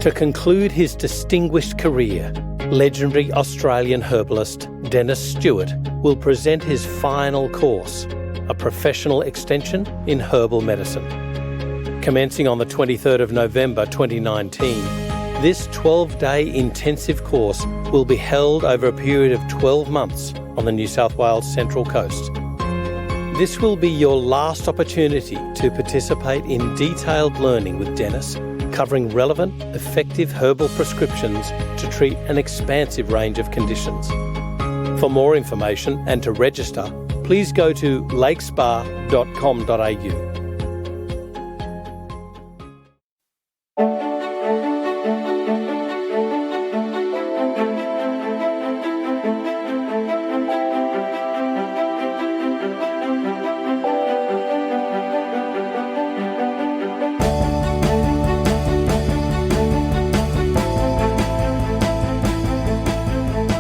To conclude his distinguished career, legendary Australian herbalist Denis Stewart will present his final course, a professional extension in herbal medicine. Commencing on the 23rd of November 2019, this 12-day intensive course will be held over a period of 12 months on the New South Wales Central Coast. This will be your last opportunity to participate in detailed learning with Denis, covering relevant, effective herbal prescriptions to treat an expansive range of conditions. For more information and to register, please go to lakespa.com.au.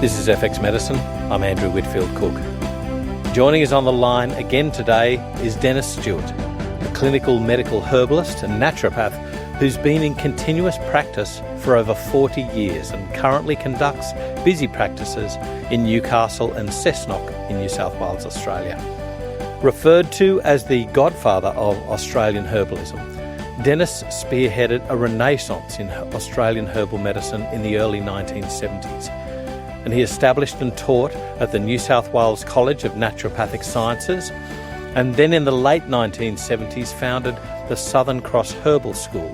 This is FX Medicine. I'm Andrew Whitfield Cook. Joining us on the line again today is Denis Stewart, a clinical medical herbalist and naturopath who's been in continuous practice for over 40 years and currently conducts busy practices in Newcastle and Cessnock in New South Wales, Australia. Referred to as the godfather of Australian herbalism, Denis spearheaded a renaissance in Australian herbal medicine in the early 1970s. And he established and taught at the New South Wales College of Naturopathic Sciences, and then in the late 1970s founded the Southern Cross Herbal School.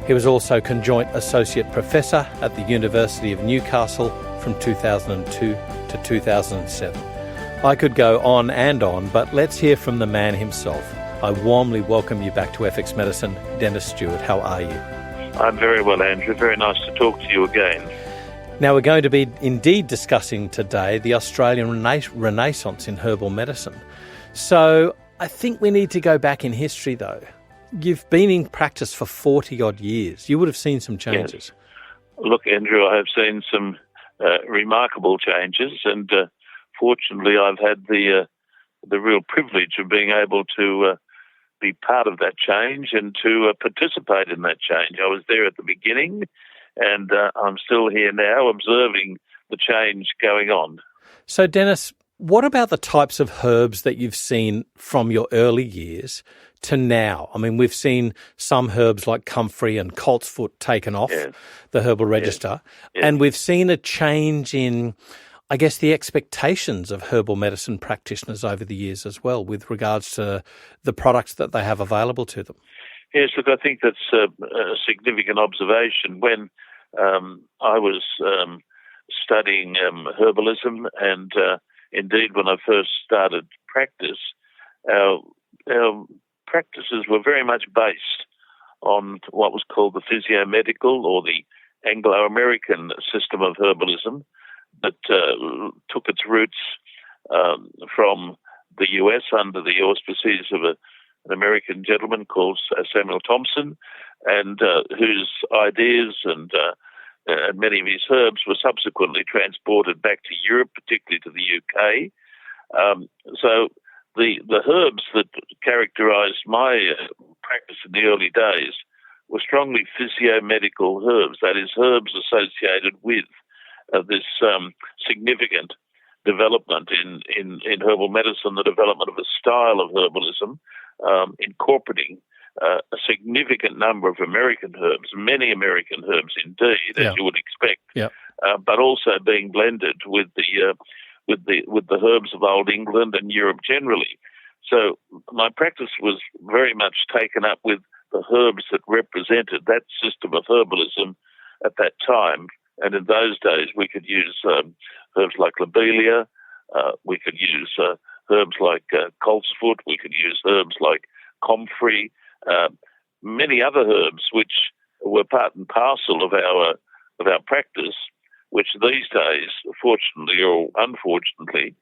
He was also conjoint associate professor at the University of Newcastle from 2002 to 2007. I could go on and on, but let's hear from the man himself. I warmly welcome you back to FX Medicine, Denis Stewart. How are you? I'm very well, Andrew. Very nice to talk to you again. Now, we're going to be indeed discussing today the Australian Renaissance in herbal medicine. So I think we need to go back in history, though. You've been in practice for 40-odd years. You would have seen some changes. Yes. Look, Andrew, I have seen some remarkable changes, and fortunately I've had the real privilege of being able to be part of that change and to participate in that change. I was there at the beginning, and I'm still here now observing the change going on. So, Denis, what about the types of herbs that you've seen from your early years to now? I mean, we've seen some herbs like comfrey and coltsfoot taken off the herbal register, and we've seen a change in, I guess, the expectations of herbal medicine practitioners over the years as well with regards to the products that they have available to them. Yes, look, I think that's a significant observation. When I was studying herbalism, and indeed when I first started practice, our practices were very much based on what was called the physiomedical or the Anglo-American system of herbalism that took its roots from the US under the auspices of an American gentleman called Samuel Thompson, and whose ideas and many of his herbs were subsequently transported back to Europe, particularly to the UK. So the herbs that characterised my practice in the early days were strongly physiomedical herbs, that is, herbs associated with this significant development in herbal medicine, the development of a style of herbalism incorporating a significant number of American herbs, many American herbs indeed, as you would expect, but also being blended with the herbs of Old England and Europe generally. So my practice was very much taken up with the herbs that represented that system of herbalism at that time. And in those days, we could use herbs like lobelia, we could use herbs like coltsfoot, we could use herbs like comfrey, many other herbs which were part and parcel of our practice, which these days, fortunately or unfortunately,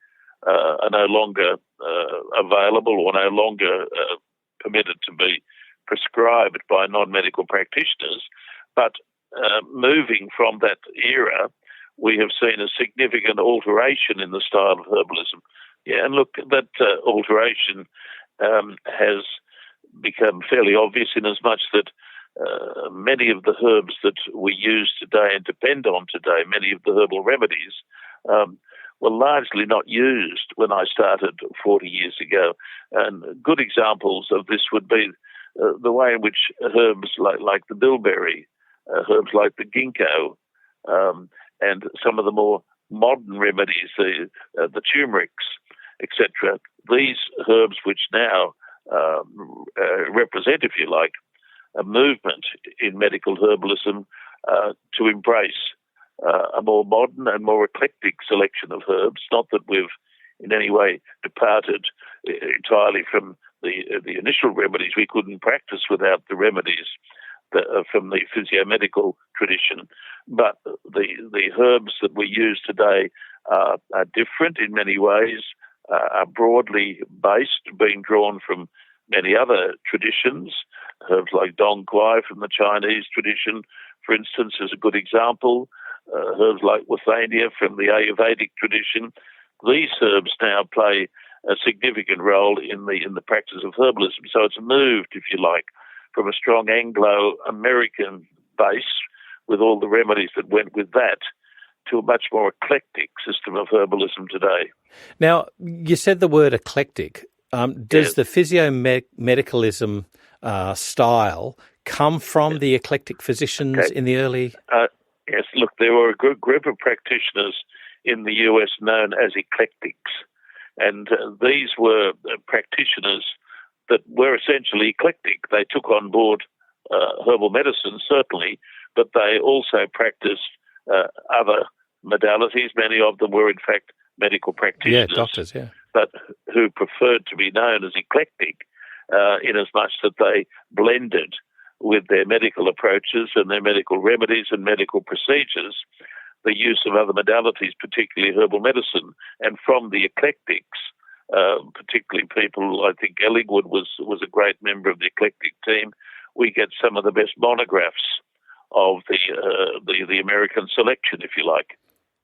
are no longer available or no longer permitted to be prescribed by non-medical practitioners. But moving from that era, we have seen a significant alteration in the style of herbalism. Yeah, and look, that alteration has become fairly obvious in as much that many of the herbs that we use today and depend on today, many of the herbal remedies, were largely not used when I started 40 years ago. And good examples of this would be the way in which herbs like the bilberry, herbs like the ginkgo, and some of the more modern remedies, the turmerics, etc. These herbs, which now represent, if you like, a movement in medical herbalism to embrace a more modern and more eclectic selection of herbs. Not that we've in any way departed entirely from the initial remedies. We couldn't practice without the remedies from the physiomedical tradition. But the herbs that we use today are different in many ways, are broadly based, being drawn from many other traditions. Herbs like dong quai from the Chinese tradition, for instance, is a good example. Herbs like withania from the Ayurvedic tradition. These herbs now play a significant role in the practice of herbalism. So it's moved, if you like, from a strong Anglo-American base with all the remedies that went with that to a much more eclectic system of herbalism today. Now, you said the word eclectic. Does the physiomedicalism style come from the eclectic physicians in the early... Yes, look, there were a good group of practitioners in the US known as eclectics, and these were practitioners that were essentially eclectic. They took on board herbal medicine, certainly, but they also practiced other modalities. Many of them were, in fact, medical practitioners. Yeah, doctors, yeah. But who preferred to be known as eclectic in as much that they blended with their medical approaches and their medical remedies and medical procedures the use of other modalities, particularly herbal medicine. And from the eclectics, particularly people, I think Ellingwood was a great member of the eclectic team, we get some of the best monographs of the American selection, if you like.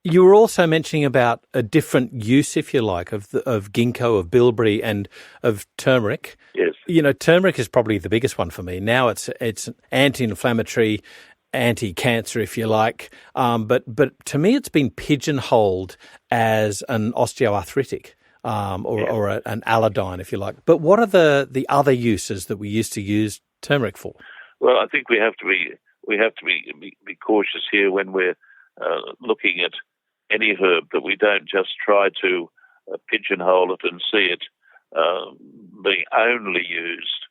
You were also mentioning about a different use, if you like, of ginkgo, of bilberry, and of turmeric. Yes. You know, turmeric is probably the biggest one for me. Now it's anti-inflammatory, anti-cancer, if you like. But to me, it's been pigeonholed as an osteoarthritic or an allergine, if you like. But what are the other uses that we used to use turmeric for? Well, I think we have to be cautious here when we're looking at any herb, that we don't just try to pigeonhole it and see it being only used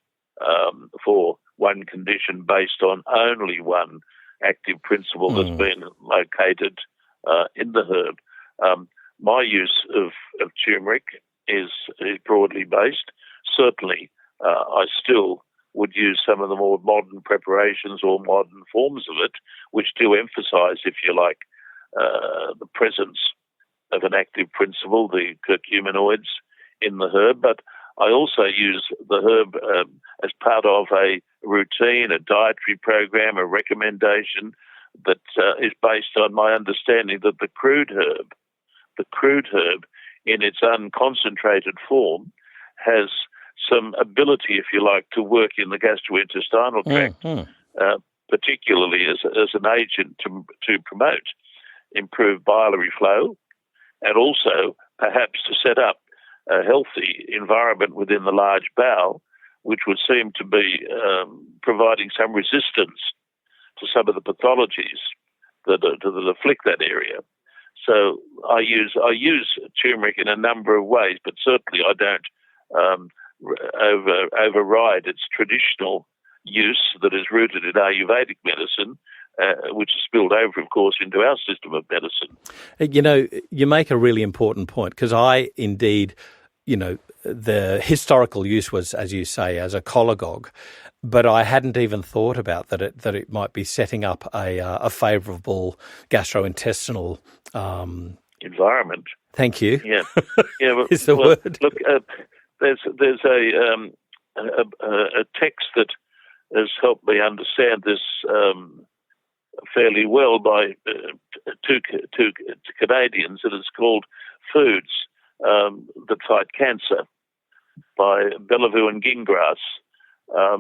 for one condition based on only one active principle that's been located in the herb. My use of turmeric is broadly based. Certainly, I still would use some of the more modern preparations or modern forms of it, which do emphasize, if you like, the presence of an active principle, the curcuminoids in the herb. But I also use the herb as part of a routine, a dietary program, a recommendation that is based on my understanding that the crude herb in its unconcentrated form has some ability, if you like, to work in the gastrointestinal tract, particularly as an agent to promote improved biliary flow, and also perhaps to set up a healthy environment within the large bowel, which would seem to be providing some resistance to some of the pathologies that afflict that area. So I use turmeric in a number of ways, but certainly I don't override its traditional use that is rooted in Ayurvedic medicine, which is spilled over, of course, into our system of medicine. You know, you make a really important point, because I indeed, you know, the historical use was, as you say, as a cholagogue, but I hadn't even thought about that it might be setting up a favourable gastrointestinal environment. Thank you. Yeah, yeah. Is the word. Look, there's a text that has helped me understand this fairly well by two Canadians, and it's called Foods That Fight Cancer by Bellevue and Gingras.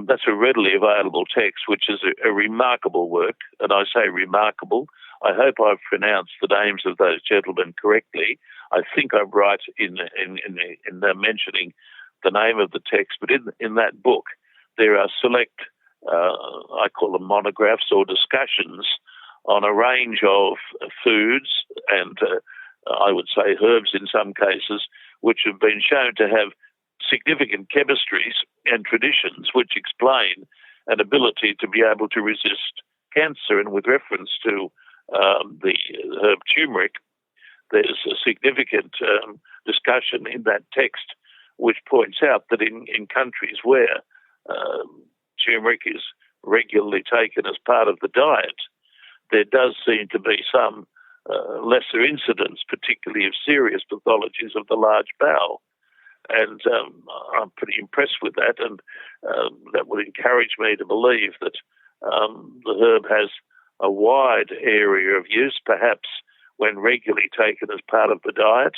That's a readily available text, which is a remarkable work, and I say remarkable. I hope I've pronounced the names of those gentlemen correctly. I think I'm right in mentioning the name of the text, but in that book there are select, I call them monographs or discussions on a range of foods and I would say herbs in some cases, which have been shown to have significant chemistries and traditions which explain an ability to be able to resist cancer. And with reference to the herb turmeric, there's a significant discussion in that text which points out that in countries where turmeric is regularly taken as part of the diet, there does seem to be some lesser incidence, particularly of serious pathologies of the large bowel. And I'm pretty impressed with that, and that would encourage me to believe that the herb has a wide area of use, perhaps when regularly taken as part of the diet,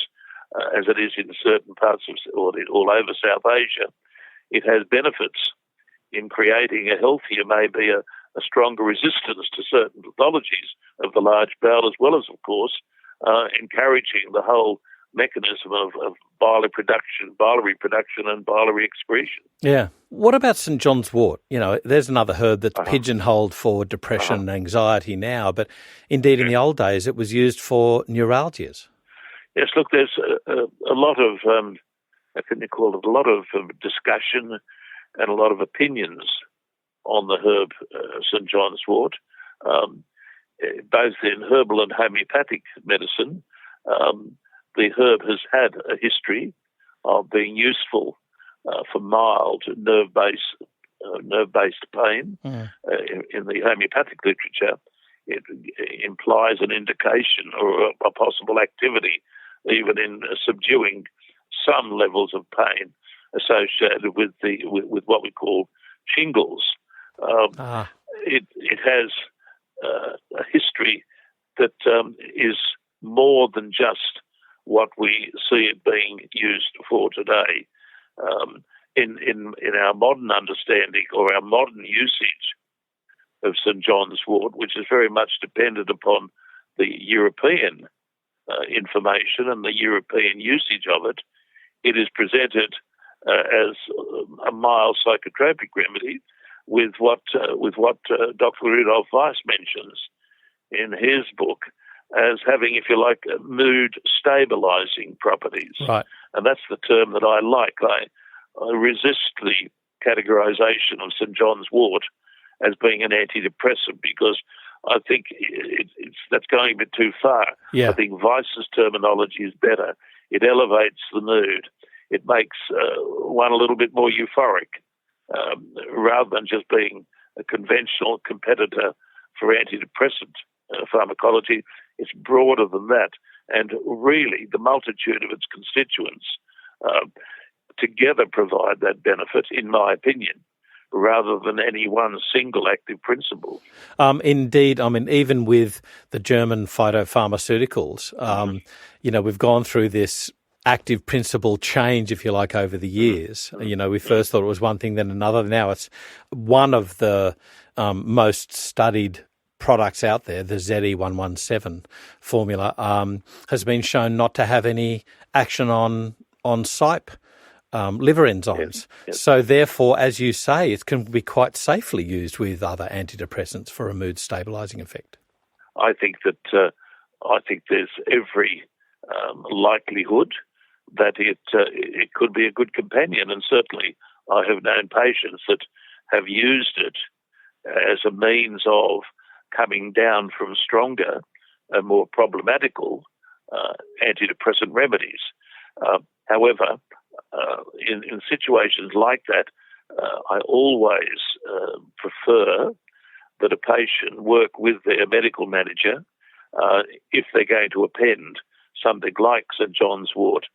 as it is in certain parts of, or all over South Asia. It has benefits in creating a healthier, maybe a stronger resistance to certain pathologies of the large bowel, as well as, of course, encouraging the whole mechanism of biliary production and biliary excretion. Yeah. What about St. John's wort? You know, there's another herb that's pigeonholed for depression and anxiety now, but indeed in the old days it was used for neuralgias. Yes, look, there's a lot of, how can you call it, a lot of discussion and a lot of opinions on the herb St. John's wort, both in herbal and homeopathic medicine. The herb has had a history of being useful for mild nerve-based pain. In the homeopathic literature, it implies an indication or a possible activity, even in subduing some levels of pain associated with what we call shingles. It has a history that is more than just what we see it being used for today. In our modern understanding or our modern usage of St. John's wort, which is very much dependent upon the European information and the European usage of it, it is presented as a mild psychotropic remedy with what Dr. Rudolf Weiss mentions in his book as having, if you like, mood stabilizing properties. Right. And that's the term that I like. I resist the categorization of St. John's wort as being an antidepressant because I think that's going a bit too far. Yeah. I think Weiss's terminology is better. It elevates the mood. It makes one a little bit more euphoric rather than just being a conventional competitor for antidepressant pharmacology. It's broader than that. And really, the multitude of its constituents together provide that benefit, in my opinion, rather than any one single active principle. Indeed, I mean, even with the German phytopharmaceuticals, we've gone through this active principle change, if you like, over the years. You know, we first thought it was one thing, then another. Now it's one of the most studied products out there, the ZE117 formula, has been shown not to have any action on CYP liver enzymes. Yes. So therefore, as you say, it can be quite safely used with other antidepressants for a mood stabilising effect. I think there's every likelihood that it could be a good companion, and certainly I have known patients that have used it as a means of coming down from stronger and more problematical antidepressant remedies. However, in situations like that, I always prefer that a patient work with their medical manager if they're going to append something like St. John's wort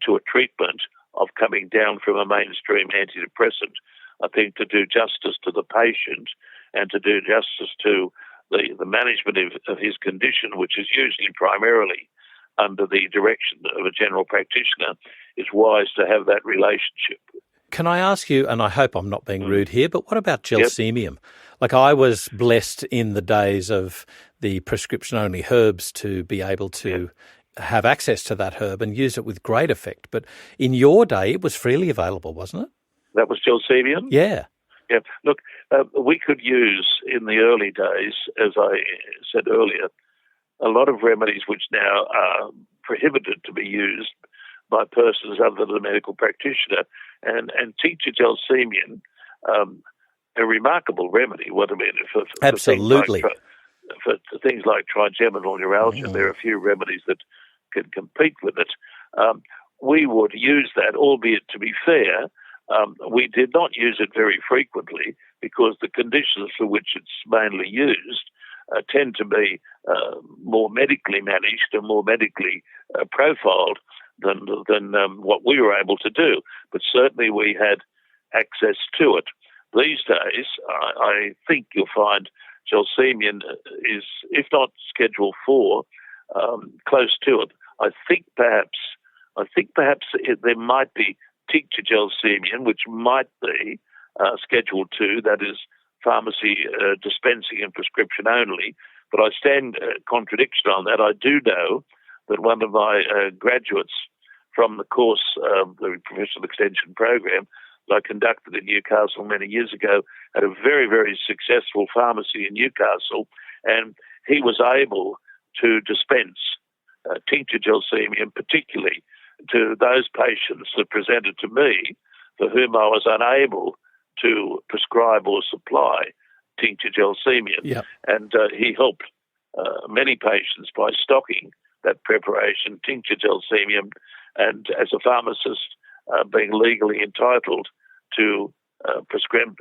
to a treatment of coming down from a mainstream antidepressant. I think to do justice to the patient and to do justice to the management of his condition, which is usually primarily under the direction of a general practitioner, is wise to have that relationship. Can I ask you, and I hope I'm not being rude here, but what about gelsmium? Like, I was blessed in the days of the prescription-only herbs to be able to have access to that herb and use it with great effect. But in your day, it was freely available, wasn't it? That was gelsmium? Yeah. Yeah. Look, we could use in the early days, as I said earlier, a lot of remedies which now are prohibited to be used by persons other than a medical practitioner, and tincture gelsemium, a remarkable remedy. What I mean, Absolutely. For things like trigeminal neuralgia, there are a few remedies that can compete with it. We would use that, albeit, to be fair, we did not use it very frequently because the conditions for which it's mainly used tend to be more medically managed and more medically profiled than what we were able to do. But certainly we had access to it. These days, I think you'll find gelsemium is, if not Schedule 4, close to it. I think perhaps there might be tincture gelsemium, which might be Schedule 2, that is pharmacy dispensing and prescription only. But I stand contradiction on that. I do know that one of my graduates from the course, the professional extension program that I conducted in Newcastle many years ago, had a very, very successful pharmacy in Newcastle, and he was able to dispense tincture gelsemium, particularly to those patients that presented to me for whom I was unable to prescribe or supply tincture gelsemium. Yep. And he helped many patients by stocking that preparation, tincture gelsemium, and as a pharmacist, being legally entitled to prescribe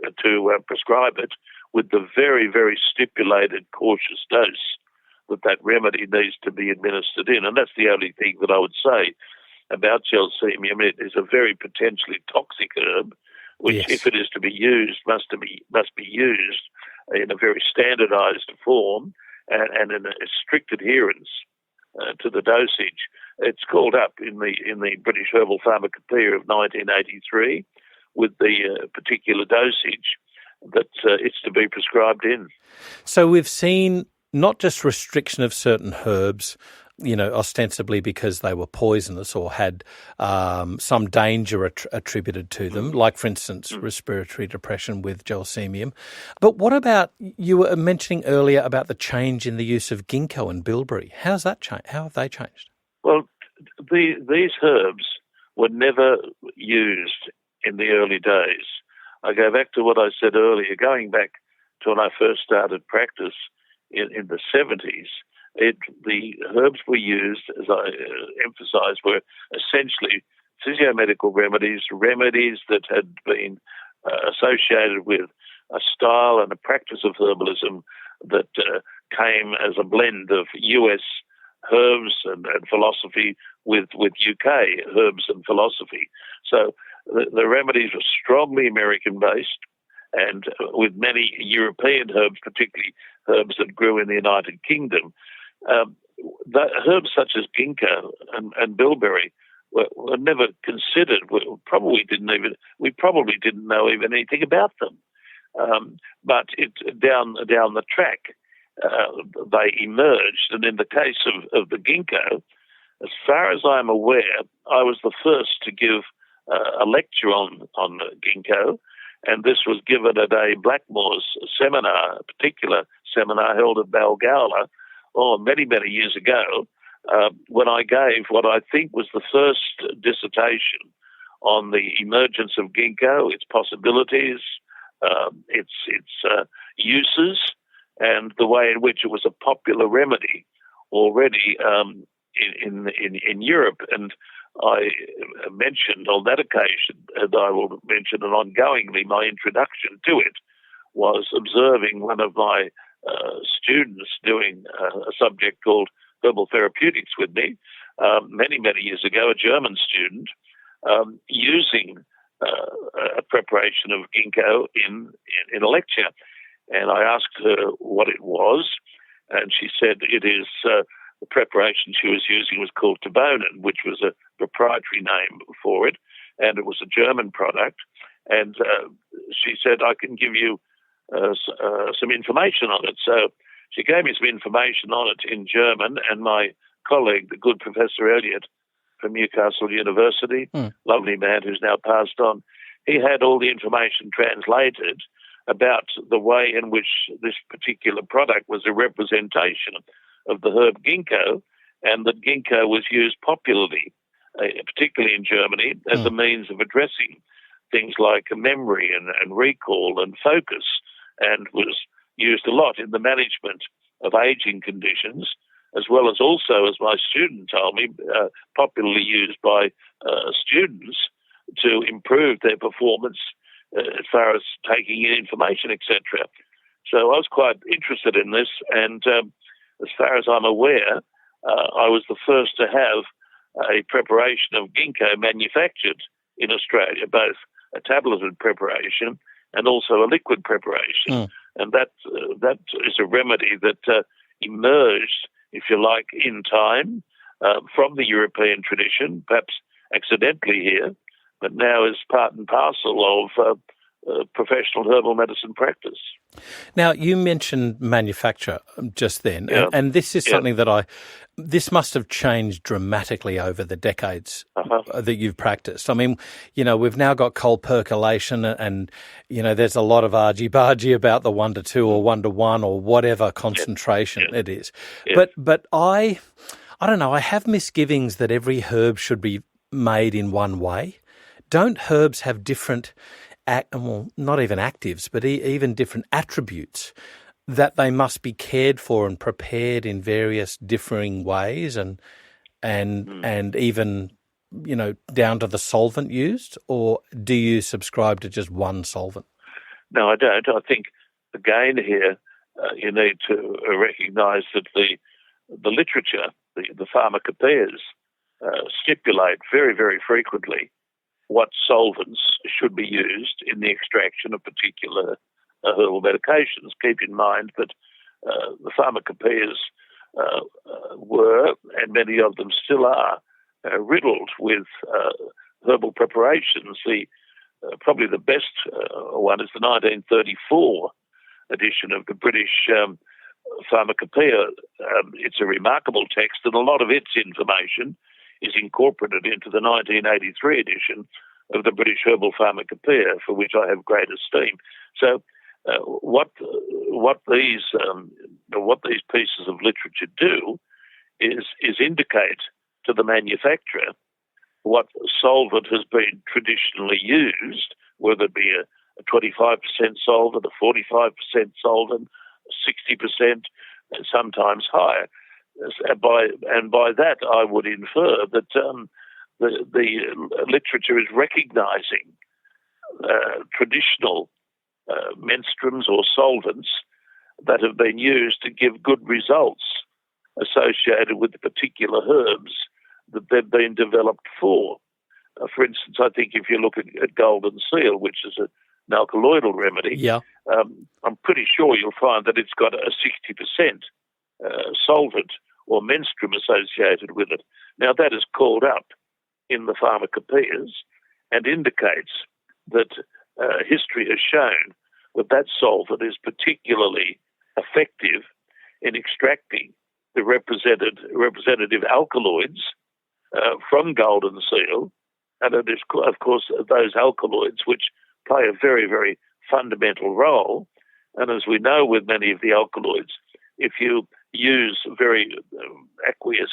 it with the very, very stipulated cautious dose that remedy needs to be administered in. And that's the only thing that I would say about gelsemium. It is a very potentially toxic herb, which, if it is to be used, must be used in a very standardised form and in a strict adherence to the dosage. It's called up in the British Herbal Pharmacopoeia of 1983 with the particular dosage that it's to be prescribed in. So we've seen not just restriction of certain herbs, ostensibly because they were poisonous or had some danger attributed to them, like, for instance, respiratory depression with gelsemium. But what about, you were mentioning earlier about the change in the use of ginkgo and bilberry. How's that changed? How have they changed? Well, these herbs were never used in the early days. I go back to what I said earlier, going back to when I first started practice in the 70s. The herbs we used, as I emphasised, were essentially physiomedical remedies that had been associated with a style and a practice of herbalism that came as a blend of US herbs and philosophy with UK herbs and philosophy. So the remedies were strongly American-based, and with many European herbs, particularly herbs that grew in the United Kingdom. The herbs such as ginkgo and bilberry were never considered. We probably didn't know even anything about them. But down the track, they emerged. And in the case of the ginkgo, as far as I'm aware, I was the first to give a lecture on ginkgo, and this was given at a Blackmore's seminar, a particular seminar held at Balgowlah, many, many years ago, when I gave what I think was the first dissertation on the emergence of ginkgo, its possibilities, its uses, and the way in which it was a popular remedy already in Europe. And I mentioned on that occasion, and I will mention it ongoingly, my introduction to it was observing one of my students doing a subject called Herbal Therapeutics with me many, many years ago, a German student, using a preparation of ginkgo in a lecture. And I asked her what it was, and she said it is the preparation she was using was called tabonin, which was a proprietary name for it. and it was a German product. And she said, I can give you some information on it. So she gave me some information on it in German, and my colleague, the good Professor Elliott from Newcastle University, lovely man who's now passed on, he had all the information translated about the way in which this particular product was a representation of the herb ginkgo, and that ginkgo was used popularly, particularly in Germany, as a means of addressing things like memory and recall and focus, and was used a lot in the management of aging conditions, as well as also, as my student told me, popularly used by students to improve their performance as far as taking in information, etc. So I was quite interested in this, and as far as I'm aware, I was the first to have a preparation of ginkgo manufactured in Australia, both a tableted preparation and also a liquid preparation. And that is a remedy that emerged, if you like, in time from the European tradition, perhaps accidentally here, but now is part and parcel of professional herbal medicine practice. Now, you mentioned manufacture just then, and this is something that this must have changed dramatically over the decades that you've practiced. I mean, we've now got cold percolation and, there's a lot of argy-bargy about the 1 to 2 or 1 to 1 or whatever concentration it is. But I don't know, I have misgivings that every herb should be made in one way. Don't herbs have different not even actives, but even different attributes that they must be cared for and prepared in various differing ways and even, down to the solvent used? Or do you subscribe to just one solvent? No, I don't. I think, again, here you need to recognise that the literature, the pharmacopoeias, stipulate very, very frequently what solvents should be used in the extraction of particular herbal medications. Keep in mind that the pharmacopoeias were, and many of them still are, riddled with herbal preparations. Probably the best one is the 1934 edition of the British Pharmacopoeia. It's a remarkable text, and a lot of its information is incorporated into the 1983 edition of the British Herbal Pharmacopoeia, for which I have great esteem. So, what these pieces of literature do is indicate to the manufacturer what solvent has been traditionally used, whether it be a 25% solvent, a 45% solvent, 60%, and sometimes higher. By that, I would infer that the literature is recognising traditional menstruums or solvents that have been used to give good results associated with the particular herbs that they've been developed for. For instance, I think if you look at golden seal, which is an alkaloidal remedy, I'm pretty sure you'll find that it's got a 60% solvent or menstruum associated with it. Now, that is called up in the pharmacopoeias and indicates that history has shown that solvent is particularly effective in extracting the representative alkaloids from golden seal, and it is, of course, those alkaloids which play a very, very fundamental role. And as we know with many of the alkaloids, if you use very aqueous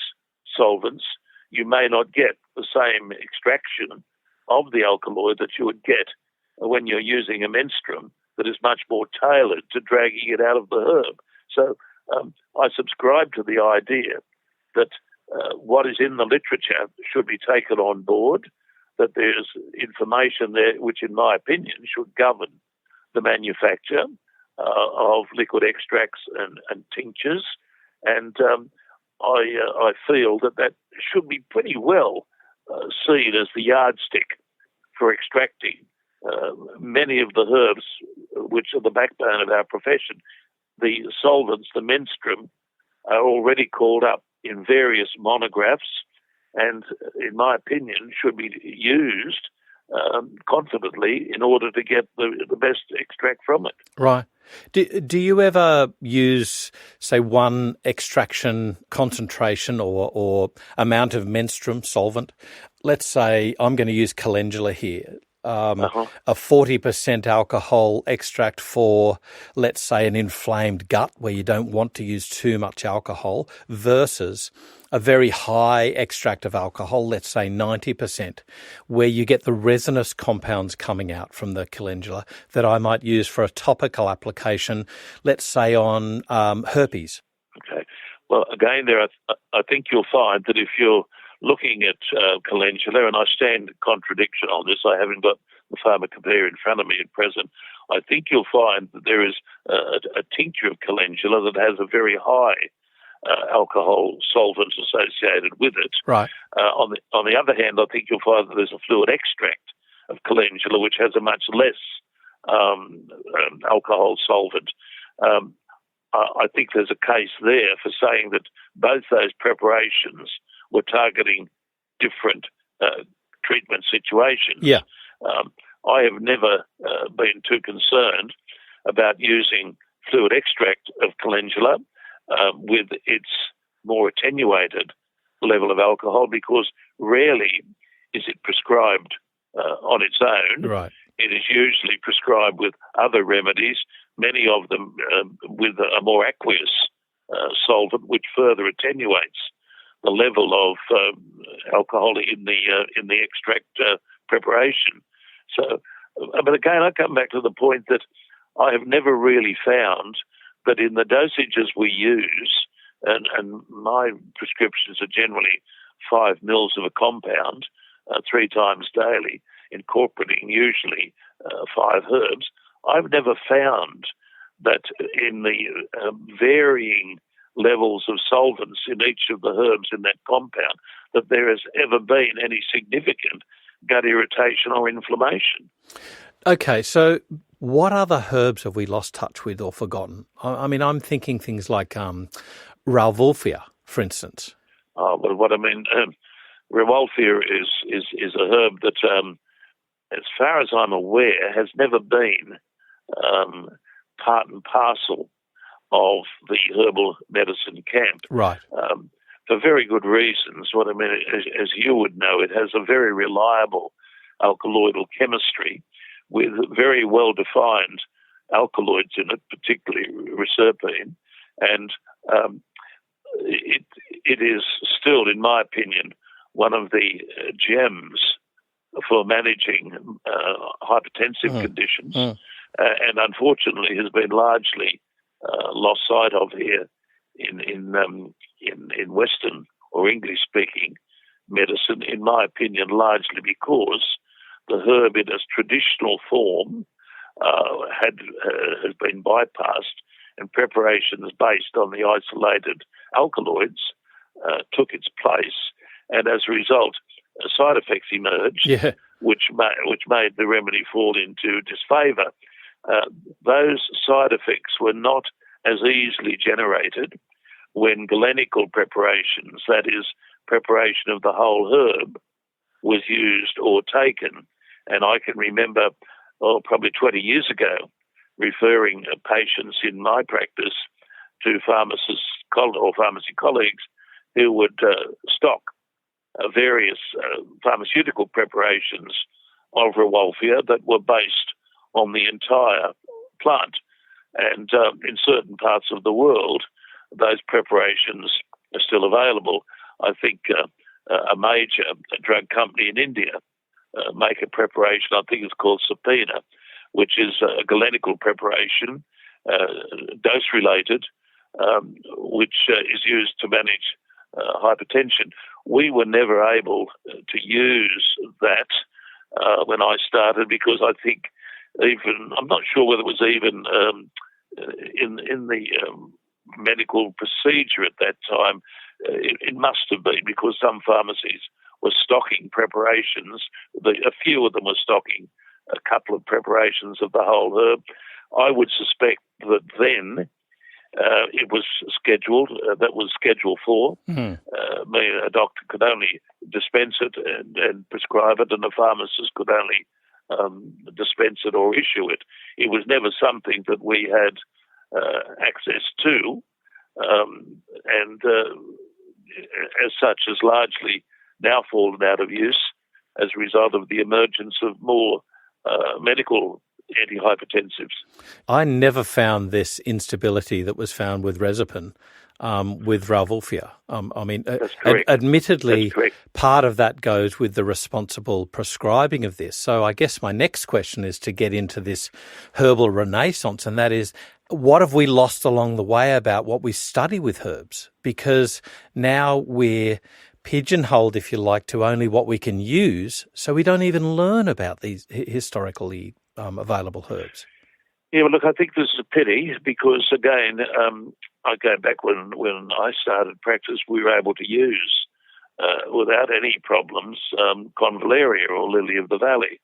solvents, you may not get the same extraction of the alkaloid that you would get when you're using a menstruum that is much more tailored to dragging it out of the herb. So I subscribe to the idea that what is in the literature should be taken on board, that there's information there which, in my opinion, should govern the manufacture of liquid extracts and tinctures. And I feel that should be pretty well seen as the yardstick for extracting many of the herbs which are the backbone of our profession. The solvents, the menstruum, are already called up in various monographs and, in my opinion, should be used confidently in order to get the best extract from it. Right. Do you ever use, say, one extraction concentration or amount of menstruum solvent? Let's say I'm going to use calendula here. A 40% alcohol extract for, let's say, an inflamed gut where you don't want to use too much alcohol versus a very high extract of alcohol, let's say 90%, where you get the resinous compounds coming out from the calendula that I might use for a topical application, let's say on herpes. Okay. Well, again, I think you'll find that if you're looking at calendula, and I stand contradiction on this, I haven't got the pharmacopoeia in front of me at present, I think you'll find that there is a tincture of calendula that has a very high alcohol solvent associated with it. Right. On the other hand, I think you'll find that there's a fluid extract of calendula which has a much less alcohol solvent. I think there's a case there for saying that both those preparations were targeting different treatment situations. Yeah. I have never been too concerned about using fluid extract of calendula with its more attenuated level of alcohol, because rarely is it prescribed on its own. Right. It is usually prescribed with other remedies, many of them with a more aqueous solvent, which further attenuates the level of alcohol in the extract preparation. So, but again, I come back to the point that I have never really found that in the dosages we use, and my prescriptions are generally 5 mils of a compound 3 times daily, incorporating usually 5 herbs, I've never found that in the varying levels of solvents in each of the herbs in that compound, that there has ever been any significant gut irritation or inflammation. Okay, so what other herbs have we lost touch with or forgotten? I mean, I'm thinking things like rauvolfia, for instance. Well, what I mean, rauvolfia is a herb that, as far as I'm aware, has never been part and parcel of the herbal medicine camp. Right. For very good reasons. What I mean, as you would know, it has a very reliable alkaloidal chemistry with very well-defined alkaloids in it, particularly reserpine, and it is still, in my opinion, one of the gems for managing hypertensive conditions, and unfortunately has been largely lost sight of here in Western or English-speaking medicine, in my opinion, largely because the herb in its traditional form has been bypassed, and preparations based on the isolated alkaloids took its place, and as a result, side effects emerged, which made the remedy fall into disfavour. Those side effects were not as easily generated when galenical preparations, that is, preparation of the whole herb, was used or taken. And I can remember, probably 20 years ago, referring patients in my practice to pharmacists or pharmacy colleagues who would stock various pharmaceutical preparations of rauvolfia that were based on the entire plant. And in certain parts of the world, those preparations are still available. I think a major drug company in India make a preparation, I think it's called Sapina, which is a galenical preparation, dose-related, which is used to manage hypertension. We were never able to use that when I started, because I think I'm not sure whether it was even in the medical procedure at that time. It must have been, because some pharmacies were stocking preparations. A few of them were stocking a couple of preparations of the whole herb. I would suspect that then It was scheduled. That was Schedule 4. A doctor could only dispense it and prescribe it, and a pharmacist could only dispense it or issue it. It was never something that we had access to, and as such has largely now fallen out of use as a result of the emergence of more medical antihypertensives. I never found this instability that was found with Rezapin, with rauvolfia. That's correct. Admittedly, That's correct. part of that goes with the responsible prescribing of this. So I guess my next question is to get into this herbal renaissance, and that is, what have we lost along the way about what we study with herbs? Because now we're pigeonholed, if you like, to only what we can use, so we don't even learn about these historically available herbs. Yeah, well, look, I think this is a pity because, again, I go back when I started practice, we were able to use, without any problems, convallaria or lily of the valley.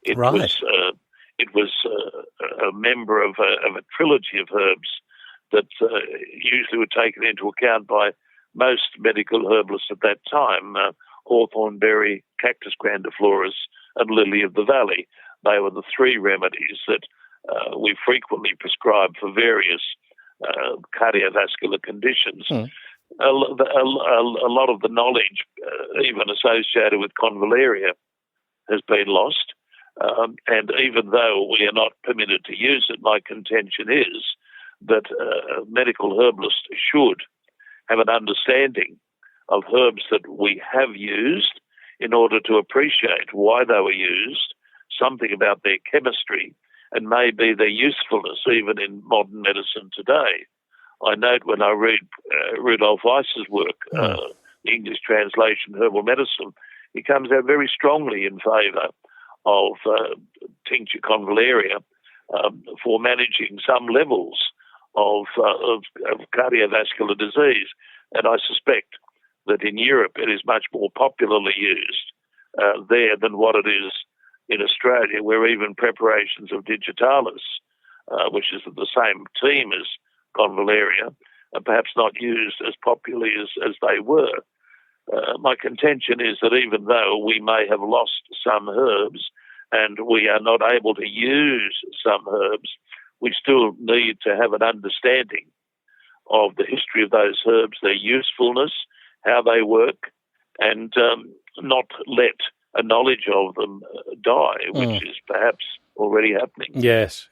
It was a member of a trilogy of herbs that usually were taken into account by most medical herbalists at that time, hawthorn berry, cactus grandiflorus, and lily of the valley. They were the three remedies that we frequently prescribe for various cardiovascular conditions. A lot of the knowledge, even associated with convallaria, has been lost. And even though we are not permitted to use it, my contention is that medical herbalists should have an understanding of herbs that we have used in order to appreciate why they were used, something about their chemistry, and maybe their usefulness even in modern medicine today. I note when I read Rudolf Weiss's work, the English translation Herbal Medicine, he comes out very strongly in favour of tincture convallaria for managing some levels of cardiovascular disease. And I suspect that in Europe it is much more popularly used there than what it is in Australia, where even preparations of digitalis, which is the same team as convallaria, are perhaps not used as popularly as they were. My contention is that even though we may have lost some herbs and we are not able to use some herbs, we still need to have an understanding of the history of those herbs, their usefulness, how they work, and not let a knowledge of them die, which is perhaps already happening. Yes.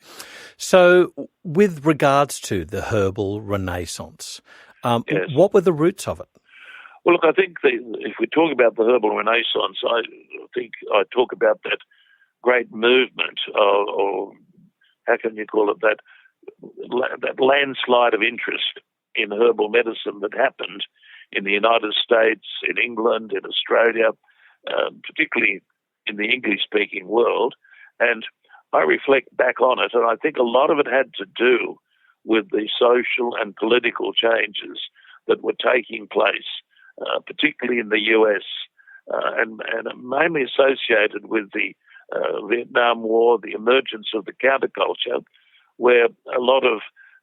So with regards to the herbal renaissance, Yes. what were the roots of it? Well, look, I think if we talk about the herbal renaissance, I think I talk about that great movement, or how can you call it, that landslide of interest in herbal medicine that happened in the United States, in England, in Australia, particularly in the English-speaking world. And I reflect back on it, and I think a lot of it had to do with the social and political changes that were taking place, particularly in the US, and mainly associated with the Vietnam War, the emergence of the counterculture, where a lot of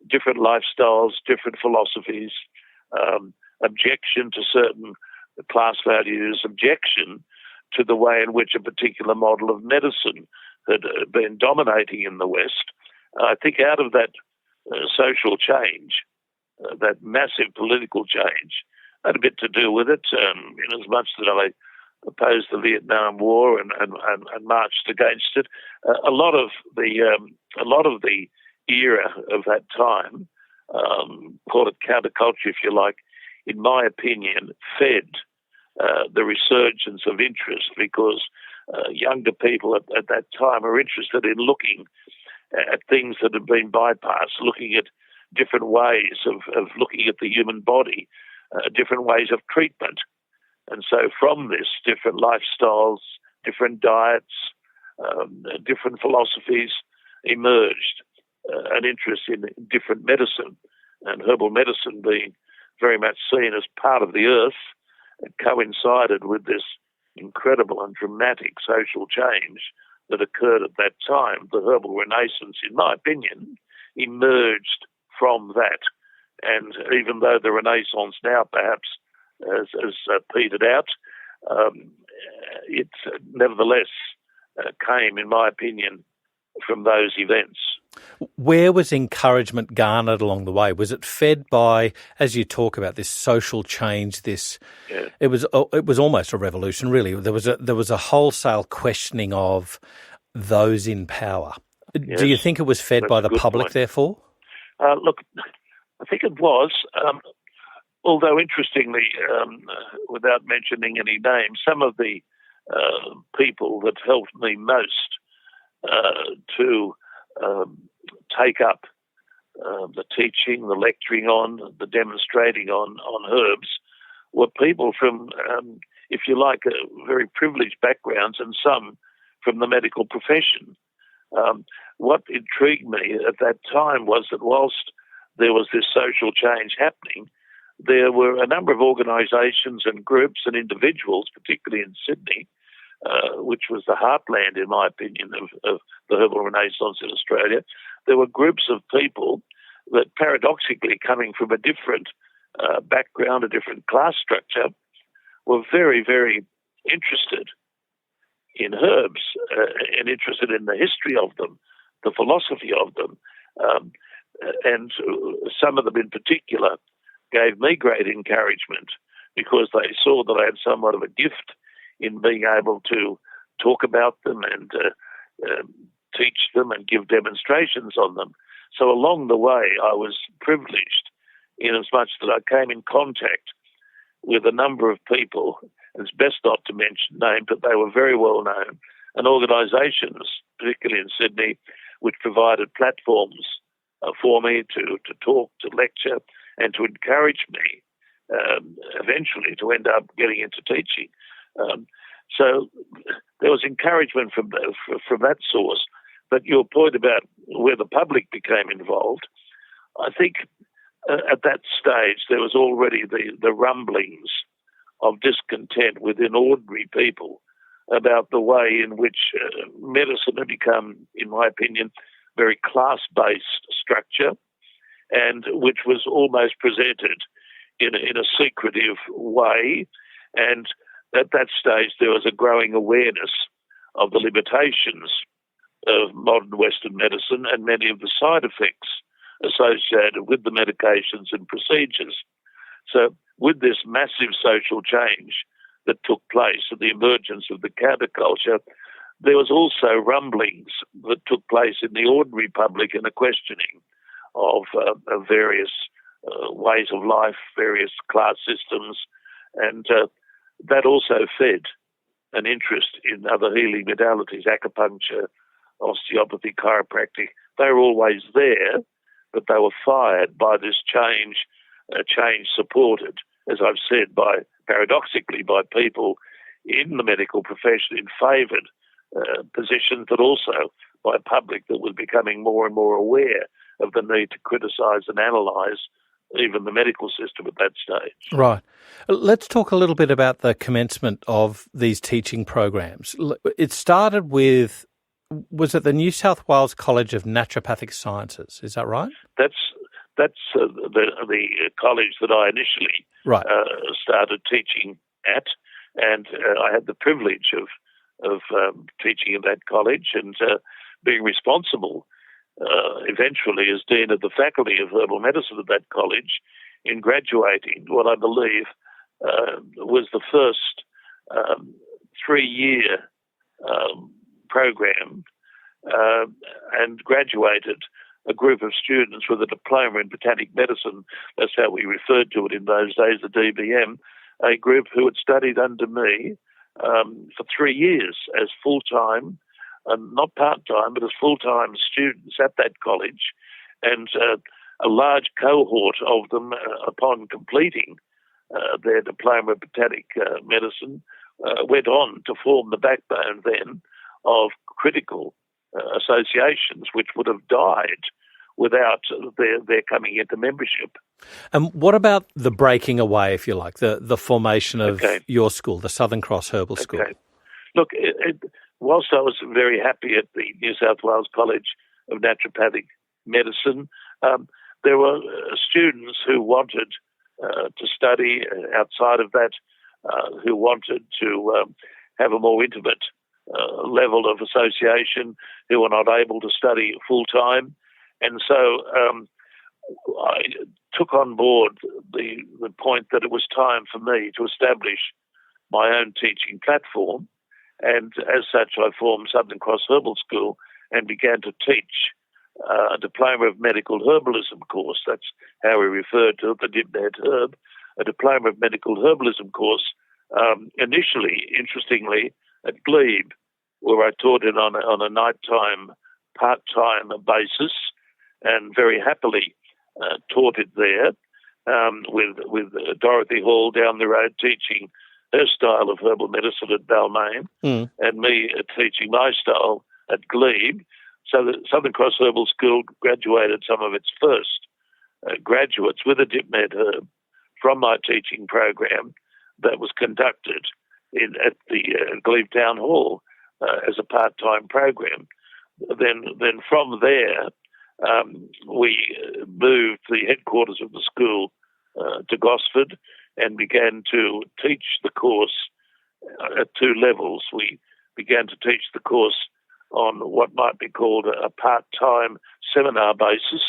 different lifestyles, different philosophies, objection to certain class values, objection to the way in which a particular model of medicine had been dominating in the West. I think out of that social change, that massive political change, had a bit to do with it, in as much that I opposed the Vietnam War and marched against it. A lot of the era of that time, call it counterculture if you like, in my opinion, fed the resurgence of interest, because younger people at that time are interested in looking at things that have been bypassed, looking at different ways of looking at the human body, different ways of treatment. And so from this, different lifestyles, different diets, different philosophies emerged, an interest in different medicine, and herbal medicine being very much seen as part of the earth. It coincided with this incredible and dramatic social change that occurred at that time. The herbal renaissance, in my opinion, emerged from that And even though the Renaissance now perhaps has petered out, it nevertheless came, in my opinion, from those events. Where was encouragement garnered along the way? Was it fed by, as you talk about this social change? It was almost a revolution, really. There was a wholesale questioning of those in power. Yes, do you think it was fed by the public, point. Therefore? Look, I think it was. Although interestingly, without mentioning any names, some of the people that helped me most to take up the teaching, the lecturing on, the demonstrating on herbs were people from, if you like, very privileged backgrounds, and some from the medical profession. What intrigued me at that time was that whilst there was this social change happening, there were a number of organisations and groups and individuals, particularly in Sydney, which was the heartland, in my opinion, of the herbal renaissance in Australia. There were groups of people that, paradoxically, coming from a different background, a different class structure, were very, very interested in herbs and interested in the history of them, the philosophy of them. And some of them in particular gave me great encouragement because they saw that I had somewhat of a gift in being able to talk about them and teach them and give demonstrations on them. So along the way, I was privileged in as much that I came in contact with a number of people, and it's best not to mention names, but they were very well known, and organisations, particularly in Sydney, which provided platforms for me to talk, to lecture, and to encourage me eventually to end up getting into teaching. So there was encouragement from that source. But your point about where the public became involved, I think at that stage there was already the rumblings of discontent within ordinary people about the way in which medicine had become, in my opinion, very class-based structure, and which was almost presented in a secretive way. And at that stage, there was a growing awareness of the limitations of modern Western medicine and many of the side effects associated with the medications and procedures. So with this massive social change that took place at the emergence of the counterculture, there was also rumblings that took place in the ordinary public and a questioning of various ways of life, various class systems, and that also fed an interest in other healing modalities, acupuncture, osteopathy, chiropractic. They were always there, but they were fired by this change supported, as I've said, paradoxically by people in the medical profession in favoured positions, but also by a public that was becoming more and more aware of the need to criticise and analyse even the medical system at that stage. Right. Let's talk a little bit about the commencement of these teaching programs. It started with, was it the New South Wales College of Naturopathic Sciences? Is that right? That's the college that I initially started teaching at, and I had the privilege of teaching in that college and being responsible eventually as Dean of the Faculty of Herbal Medicine at that college in graduating what I believe was the first 3-year program and graduated a group of students with a diploma in botanic medicine. That's how we referred to it in those days, the DBM, a group who had studied under me for 3 years as full-time, not part-time, but as full-time students at that college. And a large cohort of them, upon completing their diploma in botanic medicine, went on to form the backbone then of critical associations which would have died without their coming into membership. And what about the breaking away, if you like, the formation of your school, the Southern Cross Herbal School? Look, whilst I was very happy at the New South Wales College of Naturopathic Medicine, there were students who wanted to study outside of that, who wanted to have a more intimate level of association, who were not able to study full time. And so I took on board the point that it was time for me to establish my own teaching platform. And as such, I formed Southern Cross Herbal School and began to teach a Diploma of Medical Herbalism course. That's how we referred to it, the Dipmed Herb, a Diploma of Medical Herbalism course, initially, interestingly, at Glebe, where I taught it on a nighttime, part-time basis, and very happily taught it there with Dorothy Hall down the road teaching her style of herbal medicine at Balmain, and me teaching my style at Glebe. So the Southern Cross Herbal School graduated some of its first graduates with a Dipmed Herb from my teaching program that was conducted at the Glebe Town Hall as a part-time program. Then from there, we moved the headquarters of the school to Gosford and began to teach the course at two levels. We began to teach the course on what might be called a part-time seminar basis,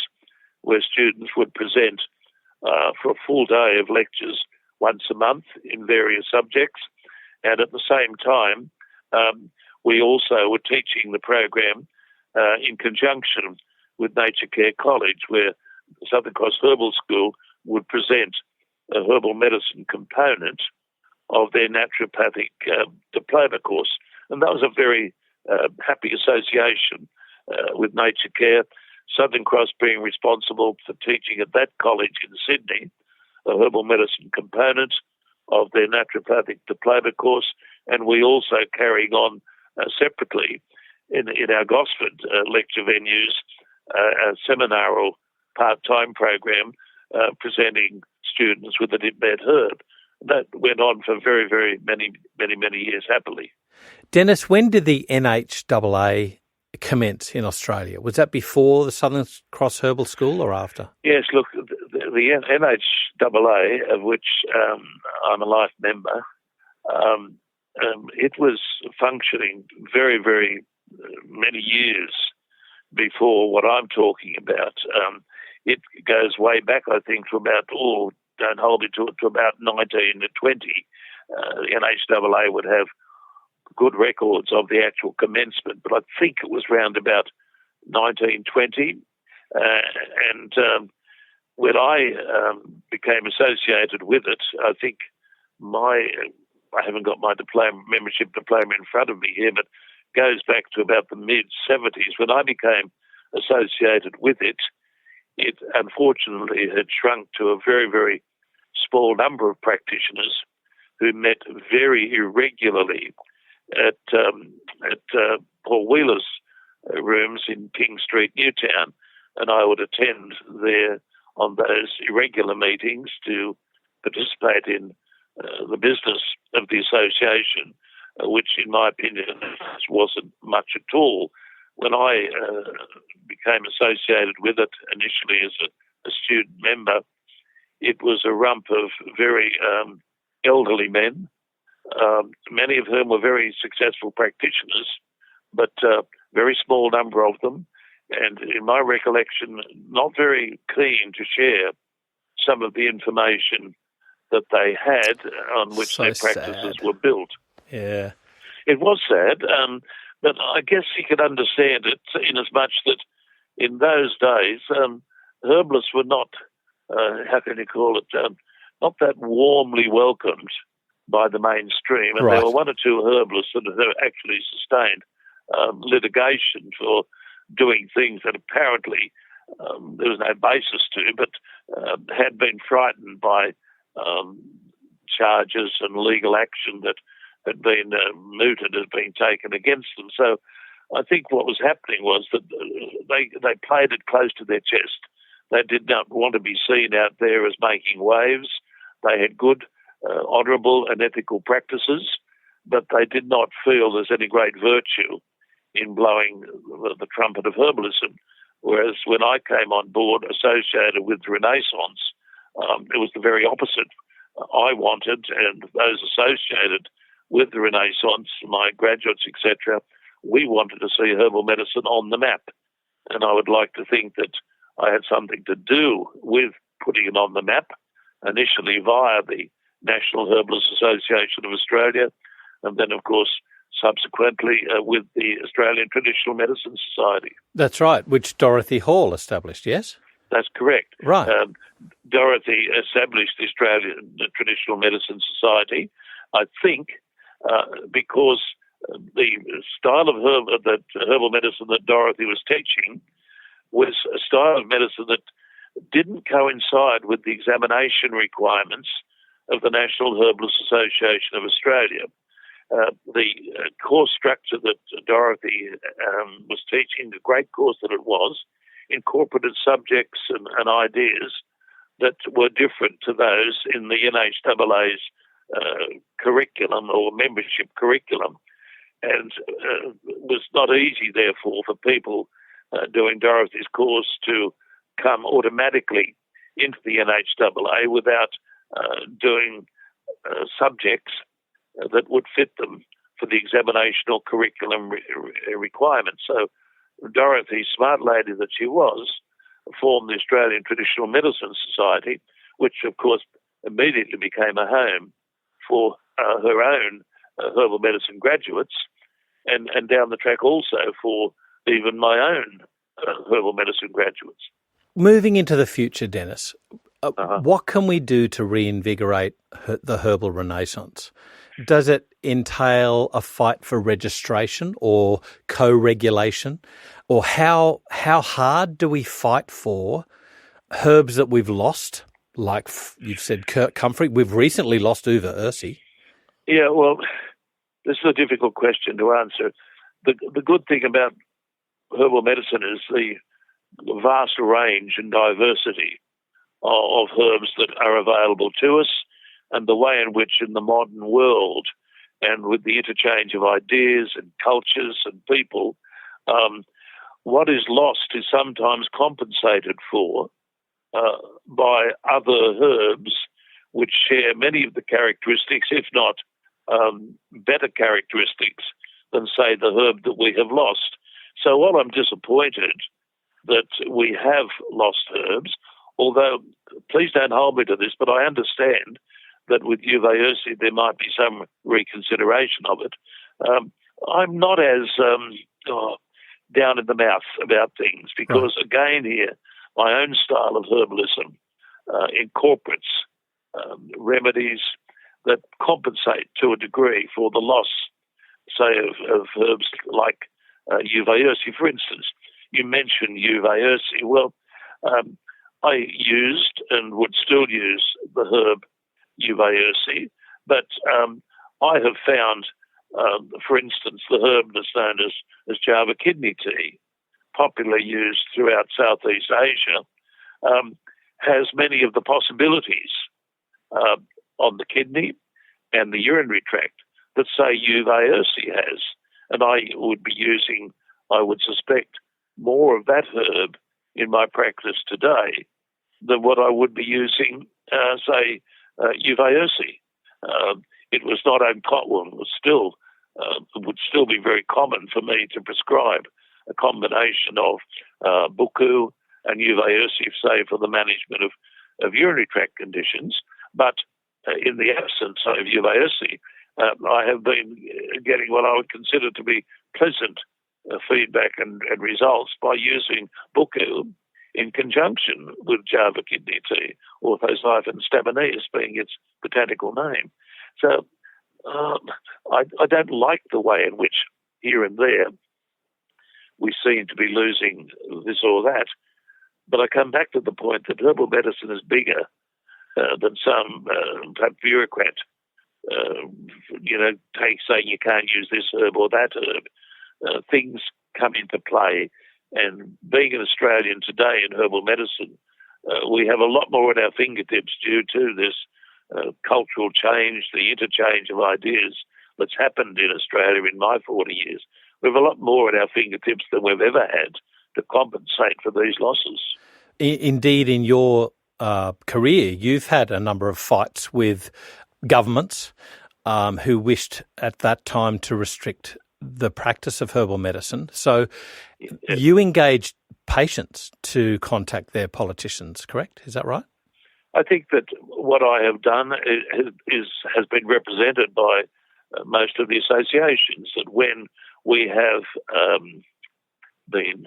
where students would present for a full day of lectures once a month in various subjects. And at the same time, we also were teaching the program in conjunction with Nature Care College, where Southern Cross Herbal School would present a herbal medicine component of their naturopathic diploma course. And that was a very happy association with Nature Care, Southern Cross being responsible for teaching at that college in Sydney a herbal medicine component of their naturopathic diploma course, and we also carrying on separately in our Gosford lecture venues a seminaral part-time program presenting students with the Dipmed Herb. That went on for very, very many years happily. Denis, when did the NHAA commence in Australia? Was that before the Southern Cross Herbal School or after? Yes, look, the NHAA, of which I'm a life member, it was functioning very, very many years before what I'm talking about. It goes way back, I think, to about, don't hold me to it, to about 1920. The NHAA would have good records of the actual commencement, but I think it was round about 1920. And when I became associated with it, I think I haven't got my membership diploma in front of me here, but goes back to about the mid-70s. When I became associated with it, it unfortunately had shrunk to a very, very small number of practitioners who met very irregularly at Paul Wheeler's rooms in King Street, Newtown, and I would attend there on those irregular meetings to participate in the business of the association, which in my opinion wasn't much at all. When I became associated with it initially as a student member, it was a rump of very elderly men, many of whom were very successful practitioners, but very small number of them, and in my recollection, not very keen to share some of the information that they had on which their practices were built. Yeah. It was sad, but I guess you could understand it in as much that in those days, herbalists were not, how can you call it, not that warmly welcomed by the mainstream. And Right. there were one or two herbalists that have actually sustained litigation for doing things that apparently there was no basis to, but had been frightened by charges and legal action that had been mooted as being taken against them. So I think what was happening was that they played it close to their chest. They did not want to be seen out there as making waves. They had good, honourable and ethical practices, but they did not feel there's any great virtue in blowing the trumpet of herbalism. whereas when I came on board associated with the Renaissance, it was the very opposite. I wanted, and those associated with the Renaissance, my graduates, etc., we wanted to see herbal medicine on the map. And I would like to think that I had something to do with putting it on the map, initially via the National Herbalist Association of Australia, and then, of course, subsequently with the Australian Traditional Medicine Society. That's right, which Dorothy Hall established, yes? That's correct. Right. Dorothy established the Australian Traditional Medicine Society, I think, because the style of herbal medicine that Dorothy was teaching was a style of medicine that didn't coincide with the examination requirements of the National Herbalist Association of Australia. The course structure that Dorothy was teaching, the great course that it was, incorporated subjects and ideas that were different to those in the NHAA's curriculum or membership curriculum. And it was not easy, therefore, for people doing Dorothy's course to come automatically into the NHAA without doing subjects that would fit them for the examinational curriculum requirements. So Dorothy, smart lady that she was, formed the Australian Traditional Medicine Society, which, of course, immediately became a home for her own herbal medicine graduates, and down the track also for even my own herbal medicine graduates. Moving into the future, Denis, what can we do to reinvigorate the herbal renaissance? Does it entail a fight for registration or co-regulation? Or how hard do we fight for herbs that we've lost? Like you've said, comfrey. We've recently lost Uva ursi. Yeah, well, this is a difficult question to answer. The good thing about herbal medicine is the vast range and diversity of herbs that are available to us, and the way in which in the modern world, and with the interchange of ideas and cultures and people, what is lost is sometimes compensated for by other herbs which share many of the characteristics, if not better characteristics than, say, the herb that we have lost. So while I'm disappointed that we have lost herbs, although please don't hold me to this, but I understand that with Uva ursi there might be some reconsideration of it. I'm not as down in the mouth about things because, again here, my own style of herbalism incorporates remedies that compensate to a degree for the loss, say, of herbs like Uva ursi. For instance, you mentioned Uva ursi. Well, I used and would still use the herb Uva ursi, but I have found, for instance, the herb that's known as Java kidney tea, popularly used throughout Southeast Asia, has many of the possibilities on the kidney and the urinary tract that, say, Uva ursi has. And I would be using, I would suspect, more of that herb in my practice today than what I would be using, say, Uva ursi. It was not uncommon, it would still be very common for me to prescribe a combination of buku and Uva ursi, say, for the management of urinary tract conditions. But in the absence of Uva ursi, I have been getting what I would consider to be pleasant feedback and results by using buku in conjunction with Java kidney tea, Orthoxyphon stamineus being its botanical name. So I don't like the way in which here and there we seem to be losing this or that. But I come back to the point that herbal medicine is bigger than some perhaps bureaucrat, saying you can't use this herb or that herb. Things come into play. And being an Australian today in herbal medicine, we have a lot more at our fingertips due to this cultural change, the interchange of ideas that's happened in Australia in my 40 years. We have a lot more at our fingertips than we've ever had to compensate for these losses. Indeed, in your career, you've had a number of fights with governments who wished at that time to restrict the practice of herbal medicine. So you engaged patients to contact their politicians, correct? Is that right? I think that what I have done has been represented by most of the associations, that when we have been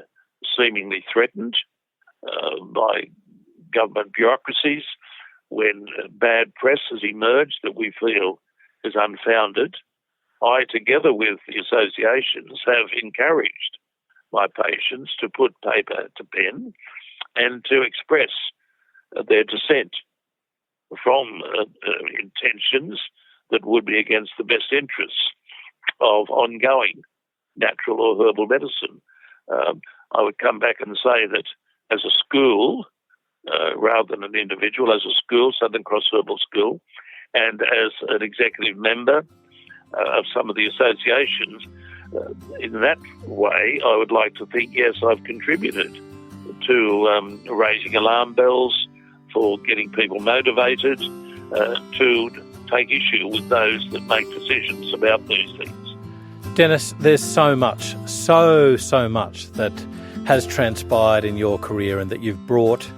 seemingly threatened by government bureaucracies, when bad press has emerged that we feel is unfounded, I, together with the associations, have encouraged my patients to put paper to pen and to express their dissent from intentions that would be against the best interests of ongoing natural or herbal medicine. I would come back and say that as a school, rather than an individual, as a school, Southern Cross Herbal School, and as an executive member of some of the associations, in that way, I would like to think, yes, I've contributed to raising alarm bells, for getting people motivated to take issue with those that make decisions about these things. Denis, there's so much that has transpired in your career and that you've brought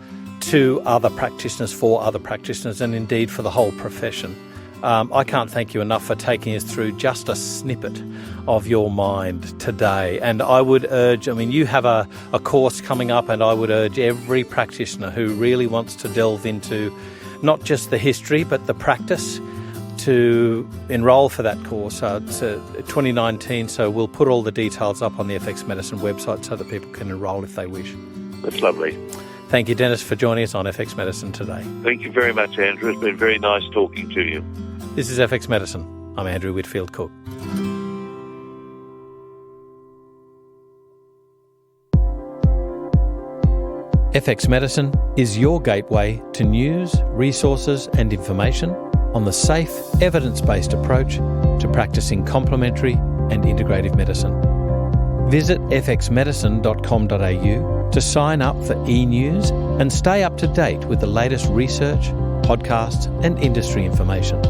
to other practitioners, for other practitioners, and indeed for the whole profession. I can't thank you enough for taking us through just a snippet of your mind today. And I would urge, you have a course coming up, and I would urge every practitioner who really wants to delve into not just the history but the practice to enrol for that course. It's 2019, so we'll put all the details up on the FX Medicine website so that people can enrol if they wish. That's lovely. Thank you, Denis, for joining us on FX Medicine today. Thank you very much, Andrew. It's been very nice talking to you. This is FX Medicine. I'm Andrew Whitfield Cook. FX Medicine is your gateway to news, resources and information on the safe, evidence-based approach to practicing complementary and integrative medicine. Visit fxmedicine.com.au to sign up for e-news and stay up to date with the latest research, podcasts and industry information.